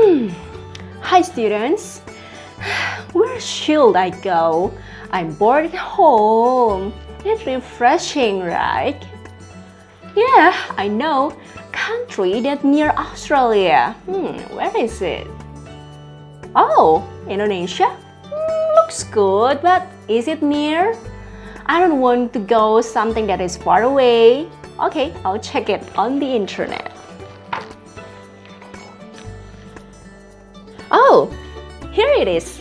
Hi students, where should I go? I'm bored at home. It's refreshing, right? Yeah, I know. Country that's near Australia. Where is it? Oh, Indonesia? Looks good, but is it near? I don't want to go something that is far away. Okay, I'll check it on the internet. Oh, here it is.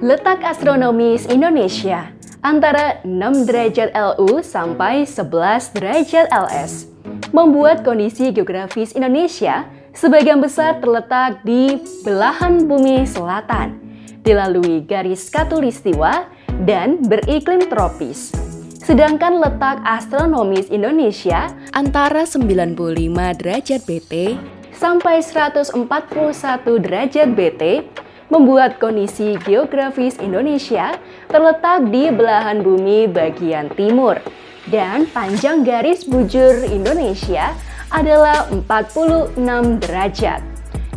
Letak astronomis Indonesia antara 6 derajat LU sampai 11 derajat LS membuat kondisi geografis Indonesia sebagian besar terletak di belahan bumi selatan, dilalui garis khatulistiwa dan beriklim tropis. Sedangkan letak astronomis Indonesia antara 95 derajat BT sampai 141 derajat BT membuat kondisi geografis Indonesia terletak di belahan bumi bagian timur. Dan panjang garis bujur Indonesia adalah 46 derajat.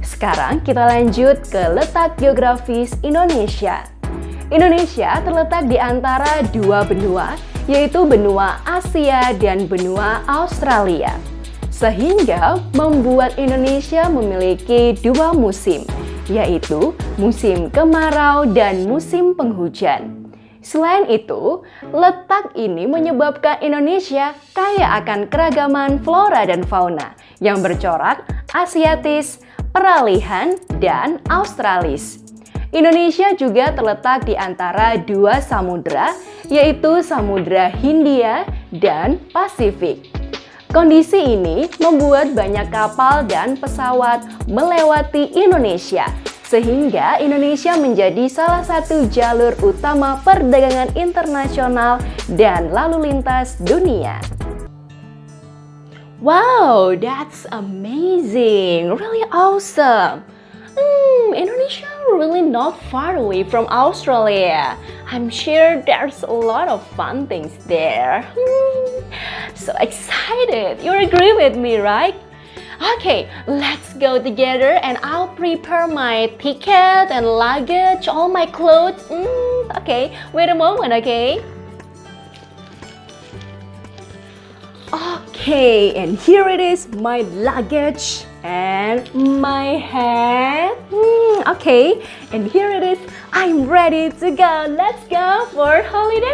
Sekarang kita lanjut ke letak geografis Indonesia. Indonesia terletak di antara dua benua, yaitu benua Asia dan benua Australia. Sehingga membuat Indonesia memiliki dua musim, yaitu musim kemarau dan musim penghujan. Selain itu, letak ini menyebabkan Indonesia kaya akan keragaman flora dan fauna yang bercorak Asiatis, peralihan, dan Australis. Indonesia juga terletak di antara dua samudra, yaitu Samudra Hindia dan Pasifik. Kondisi ini membuat banyak kapal dan pesawat melewati Indonesia, sehingga Indonesia menjadi salah satu jalur utama perdagangan internasional dan lalu lintas dunia. Wow, that's amazing! Really awesome! Indonesia really not far away from Australia. I'm sure there's a lot of fun things there. So excited! You agree with me, right? Okay, let's go together and I'll prepare my ticket and luggage, all my clothes. Okay, wait a moment, okay? Okay, and here it is, my luggage and my hat. Okay, and here it is, I'm ready to go. Let's go for holiday.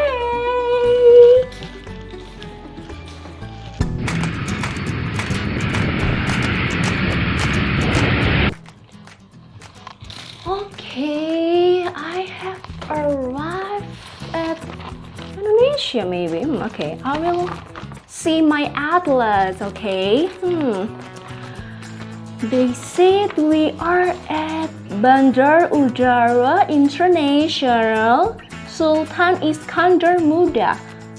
Okay, I have arrived at Indonesia maybe. Okay, I will see my atlas, okay? They said we are at Bandar Udara International Sultan Iskandar Muda,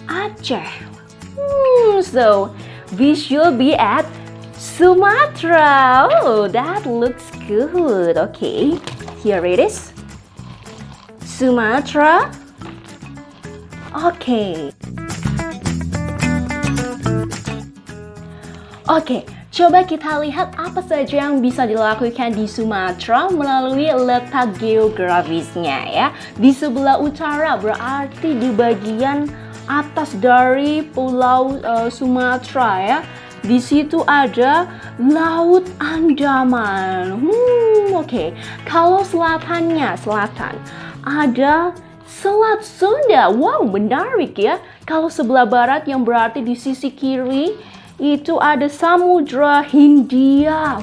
Aceh. So we should be at Sumatra. Oh, that looks good. Okay, here it is. Sumatra. Okay. Oke, coba kita lihat apa saja yang bisa dilakukan di Sumatera melalui letak geografisnya ya. Di sebelah utara berarti di bagian atas dari pulau Sumatera ya. Di situ ada Laut Andaman. Oke. Kalau selatan ada Selat Sunda. Wow, menarik ya. Kalau sebelah barat yang berarti di sisi kiri itu ada Samudra Hindia.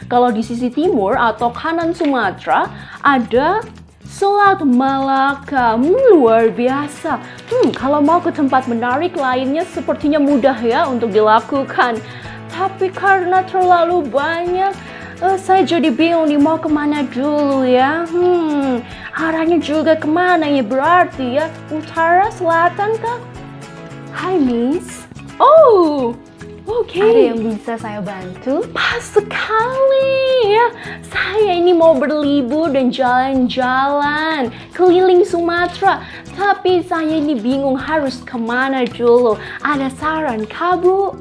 Kalau di sisi timur atau kanan Sumatera ada Selat Malaka. Luar biasa. Kalau mau ke tempat menarik lainnya sepertinya mudah ya untuk dilakukan. Tapi karena terlalu banyak, saya jadi bingung nih mau kemana dulu ya. Arahnya juga kemana ya berarti ya? Utara, selatan kah? Hai Miss. Oh, Oke. Ada yang bisa saya bantu? Pas sekali ya. Saya ini mau berlibur dan jalan-jalan keliling Sumatera. Tapi saya ini bingung harus kemana dulu. Ada saran kah, Bu?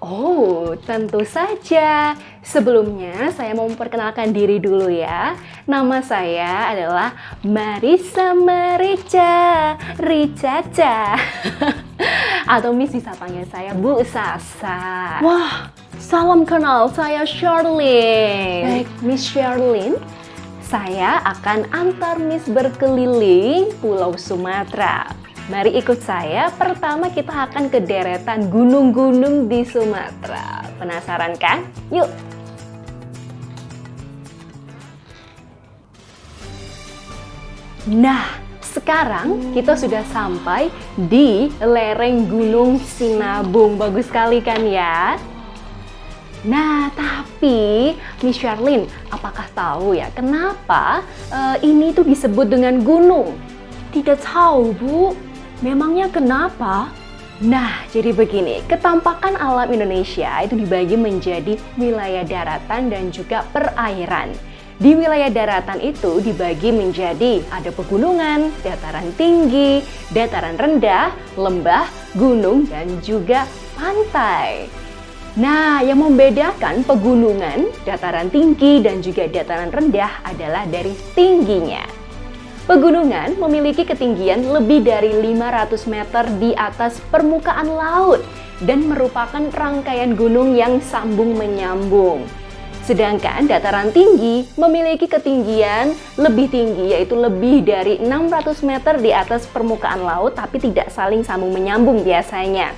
Oh, tentu saja. Sebelumnya saya mau memperkenalkan diri dulu ya. Nama saya adalah Marissa Marica Ricaca. Atau Miss bisa panggil saya Bu Sasa. Wah, salam kenal, saya Sherlyn. Baik, Miss Sherlyn, saya akan antar Miss berkeliling Pulau Sumatera. Mari ikut saya, pertama kita akan ke deretan gunung-gunung di Sumatera. Penasaran kan? Yuk! Nah, sekarang kita sudah sampai di lereng Gunung Sinabung. Bagus sekali kan ya? Nah, tapi Miss Sherlyn, apakah tahu ya kenapa ini tuh disebut dengan gunung? Tidak tahu, Bu. Memangnya kenapa? Nah, jadi begini, ketampakan alam Indonesia itu dibagi menjadi wilayah daratan dan juga perairan. Di wilayah daratan itu dibagi menjadi ada pegunungan, dataran tinggi, dataran rendah, lembah, gunung, dan juga pantai. Nah, yang membedakan pegunungan, dataran tinggi, dan juga dataran rendah adalah dari tingginya. Pegunungan memiliki ketinggian lebih dari 500 meter di atas permukaan laut dan merupakan rangkaian gunung yang sambung menyambung. Sedangkan dataran tinggi memiliki ketinggian lebih tinggi, yaitu lebih dari 600 meter di atas permukaan laut tapi tidak saling sambung menyambung biasanya.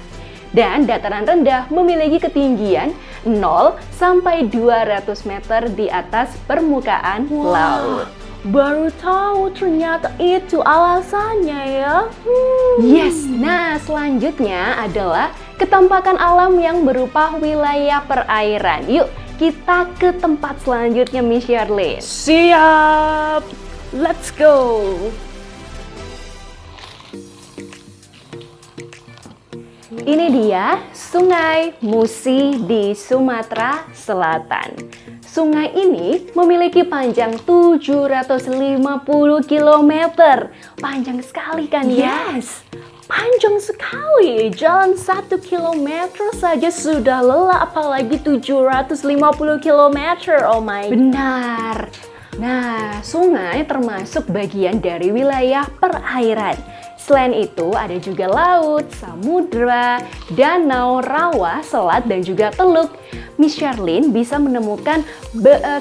Dan dataran rendah memiliki ketinggian 0 sampai 200 meter di atas permukaan laut. Baru tahu ternyata itu alasannya ya. Yes, nah selanjutnya adalah ketampakan alam yang berupa wilayah perairan. Yuk kita ke tempat selanjutnya, Miss Sherlyn. Siap, let's go. Ini dia Sungai Musi di Sumatera Selatan. Sungai ini memiliki panjang 750 km. Panjang sekali kan ya? Yes, panjang sekali. Jalan 1 km saja sudah lelah, apalagi 750 km. Oh my. Benar. Nah, sungai termasuk bagian dari wilayah perairan. Selain itu, ada juga laut, samudra, danau, rawa, selat, dan juga teluk. Miss Sherlyn bisa menemukan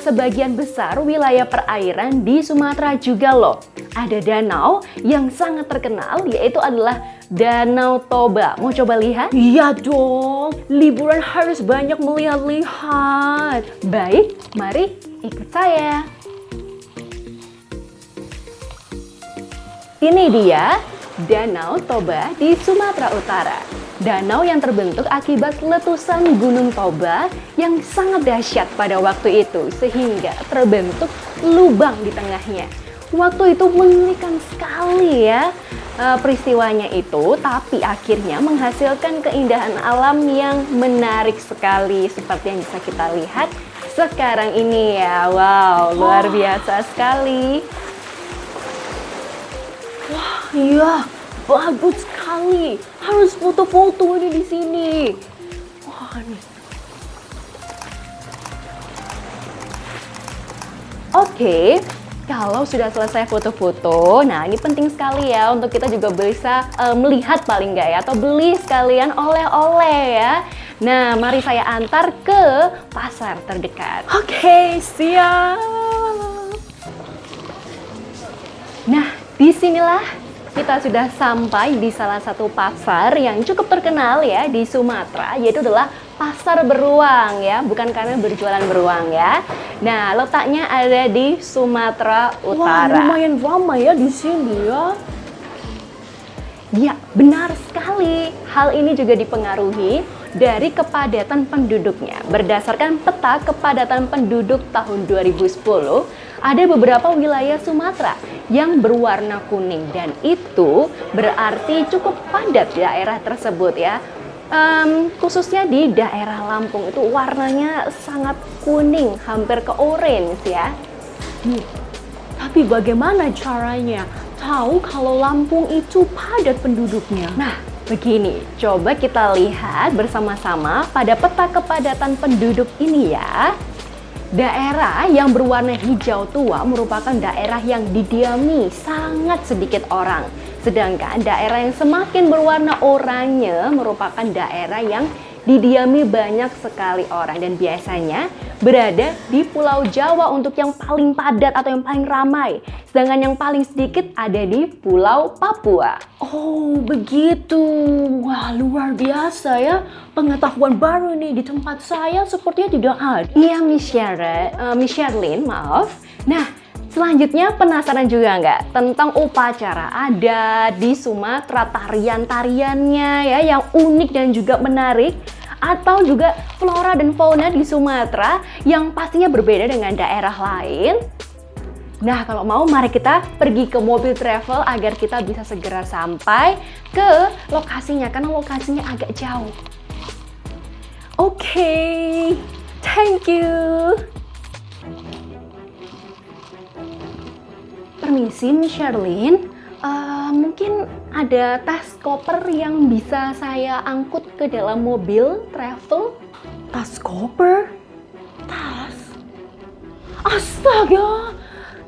sebagian besar wilayah perairan di Sumatera juga loh. Ada danau yang sangat terkenal, yaitu adalah Danau Toba. Mau coba lihat? Iya dong, liburan harus banyak melihat-lihat. Baik, mari ikut saya. Ini dia Danau Toba di Sumatera Utara. Danau yang terbentuk akibat letusan Gunung Toba yang sangat dahsyat pada waktu itu sehingga terbentuk lubang di tengahnya. Waktu itu mengerikan sekali ya peristiwanya itu, tapi akhirnya menghasilkan keindahan alam yang menarik sekali seperti yang bisa kita lihat sekarang ini ya. Wow, luar biasa sekali. Wah, iya, bagus sekali. Harus foto-foto ini di sini. Wah, nih. Oke, kalau sudah selesai foto-foto, nah ini penting sekali ya untuk kita juga bisa melihat paling nggak ya, atau beli sekalian oleh-oleh ya. Nah, mari saya antar ke pasar terdekat. Oke, siap. Nah, disinilah kita sudah sampai di salah satu pasar yang cukup terkenal ya di Sumatera, yaitu adalah Pasar Beruang ya, bukan karena berjualan beruang ya. Nah, letaknya ada di Sumatera Utara. Wah, lumayan ramai ya di sini ya. Ya, benar sekali. Hal ini juga dipengaruhi dari kepadatan penduduknya. Berdasarkan peta kepadatan penduduk tahun 2010, ada beberapa wilayah Sumatera yang berwarna kuning dan itu berarti cukup padat daerah tersebut ya. Khususnya di daerah Lampung itu warnanya sangat kuning, hampir ke orange ya. Tapi bagaimana caranya tahu kalau Lampung itu padat penduduknya? Nah, begini, coba kita lihat bersama-sama pada peta kepadatan penduduk ini ya. Daerah yang berwarna hijau tua merupakan daerah yang didiami sangat sedikit orang. Sedangkan daerah yang semakin berwarna oranye merupakan daerah yang didiami banyak sekali orang. Dan biasanya berada di Pulau Jawa untuk yang paling padat atau yang paling ramai. Sedangkan yang paling sedikit ada di Pulau Papua. Oh begitu, wah luar biasa ya. Pengetahuan baru nih di tempat saya sepertinya tidak ada. Iya Miss Sherlyn, maaf. Nah, selanjutnya penasaran juga nggak tentang upacara adat di Sumatera, tarian-tariannya ya yang unik dan juga menarik, atau juga flora dan fauna di Sumatera yang pastinya berbeda dengan daerah lain? Nah, kalau mau mari kita pergi ke mobil travel agar kita bisa segera sampai ke lokasinya karena lokasinya agak jauh. Oke, thank you. Permisi, Miss Sherlyn. Mungkin ada tas koper yang bisa saya angkut ke dalam mobil travel? Tas koper? Tas? Astaga!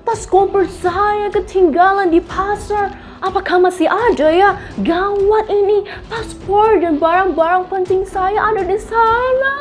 Tas koper saya ketinggalan di pasar. Apakah masih ada ya? Gawat ini, paspor dan barang-barang penting saya ada di sana.